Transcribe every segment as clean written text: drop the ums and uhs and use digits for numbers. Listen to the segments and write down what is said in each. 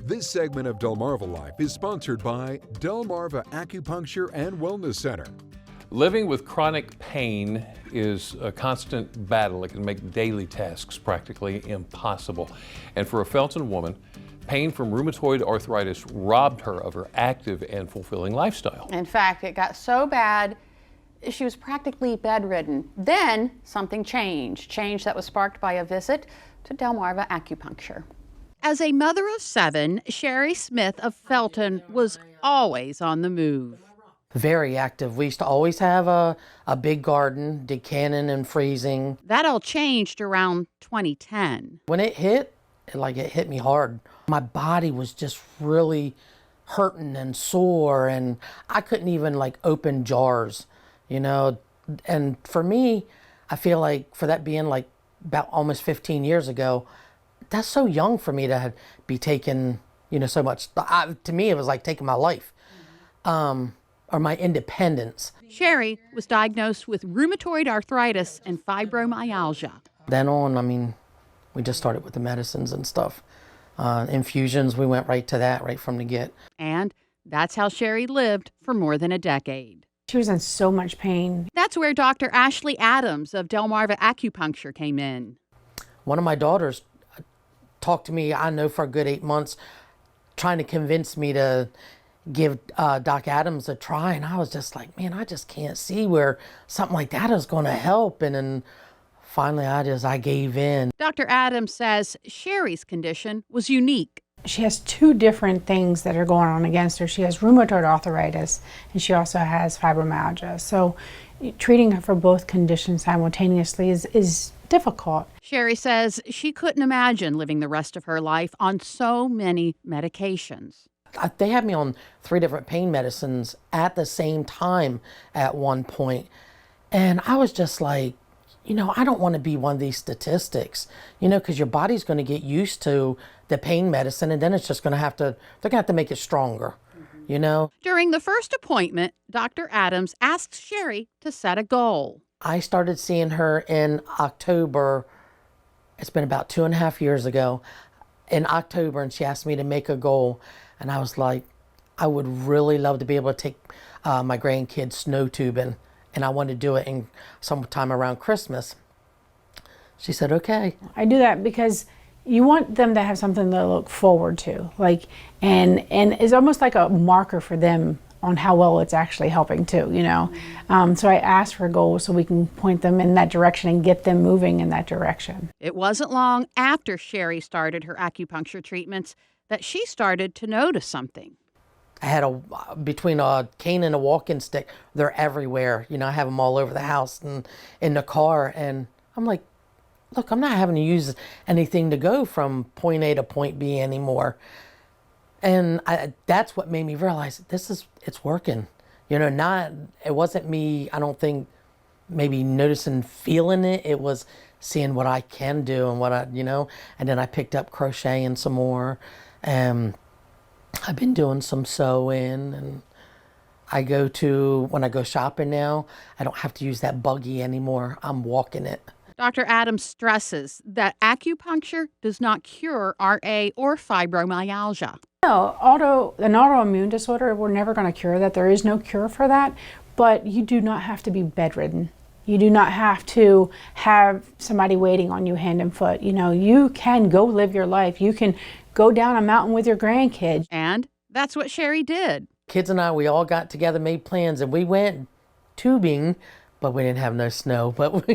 This segment of DelmarvaLife is sponsored by Delmarva Acupuncture and Wellness Center. Living with chronic pain is a constant battle. It can make daily tasks practically impossible. And for a Felton woman, pain from rheumatoid arthritis robbed her of her active and fulfilling lifestyle. In fact, it got so bad, she was practically bedridden. Then something changed. Change that was sparked by a visit to Delmarva Acupuncture. As a mother of 7, Sherry Smith of Felton was always on the move. Very active. We used to always have a big garden, did canning and freezing. That all changed around 2010. When it hit, it hit me hard. My body was just really hurting and sore, and I couldn't even open jars, And for me, I feel like for that being about almost 15 years ago, that's so young for me to be taking, so much. To me, it was like taking my life. Or my independence. Sherry was diagnosed with rheumatoid arthritis and fibromyalgia. Then on, we just started with the medicines and stuff. Infusions, we went right to that, right from the get. And that's how Sherry lived for more than a decade. She was in so much pain. That's where Dr. Ashley Adams of Delmarva Acupuncture came in. One of my daughters talked to me, I know, for a good 8 months, trying to convince me to give Doc Adams a try, and I was just like, man, I just can't see where something like that is going to help. And then finally I gave in. Dr. Adams says Sherry's condition was unique. She has 2 different things that are going on against her. She has rheumatoid arthritis, and she also has fibromyalgia. So treating her for both conditions simultaneously is difficult. Sherry says she couldn't imagine living the rest of her life on so many medications. They had me on 3 different pain medicines at the same time at one point. And I was just like, I don't want to be one of these statistics, because your body's going to get used to the pain medicine, and then it's just going to they're going to have to make it stronger, During the first appointment, Dr. Adams asked Sherry to set a goal. I started seeing her in October. It's been about 2.5 years ago, in October, and she asked me to make a goal. And I was like, I would really love to be able to take my grandkids snow tubing, and I want to do it in sometime around Christmas. She said, okay. I do that because you want them to have something to look forward to, and it's almost like a marker for them on how well it's actually helping too, So I asked for goals so we can point them in that direction and get them moving in that direction. It wasn't long after Sherry started her acupuncture treatments that she started to notice something. I had between a cane and a walking stick, they're everywhere. I have them all over the house and in the car. And I'm like, look, I'm not having to use anything to go from point A to point B anymore. And that's what made me realize it's working. It wasn't me, I don't think, maybe noticing, feeling it. It was seeing what I can do and and then I picked up crocheting some more. I've been doing some sewing, and when I go shopping now, I don't have to use that buggy anymore. I'm walking it. Dr. Adams stresses that acupuncture does not cure RA or fibromyalgia. No, an autoimmune disorder, we're never going to cure that. There is no cure for that, but you do not have to be bedridden. You do not have to have somebody waiting on you hand and foot. You can go live your life. You can go down a mountain with your grandkids. And that's what Sherry did. Kids and I, we all got together, made plans, and we went tubing, but we didn't have no snow. But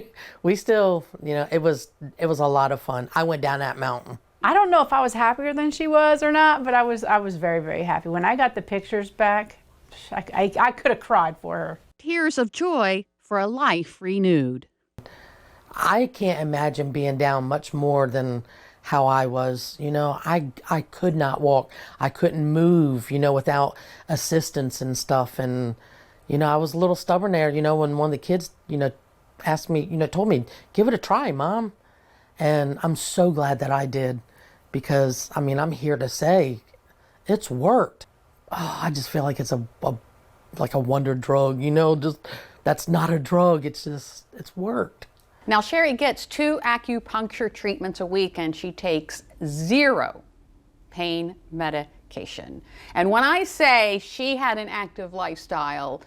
we still, it was a lot of fun. I went down that mountain. I don't know if I was happier than she was or not, but I was very, very happy. When I got the pictures back, I could have cried for her. Tears of joy for a life renewed. I can't imagine being down much more than how I was. I could not walk. I couldn't move, without assistance and stuff. And, I was a little stubborn there, when one of the kids, asked me, told me, give it a try, Mom. And I'm so glad that I did, because, I'm here to say it's worked. Oh, I just feel like it's like a wonder drug, that's not a drug. It's worked. Now, Sherry gets 2 acupuncture treatments a week, and she takes 0 pain medication. And when I say she had an active lifestyle,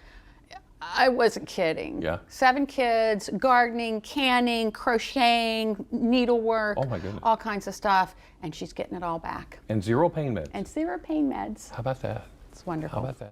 I wasn't kidding. Yeah. 7 kids, gardening, canning, crocheting, needlework, Oh my goodness. all kinds of stuff, and she's getting it all back. And 0 pain meds. And 0 pain meds. How about that? It's wonderful. How about that?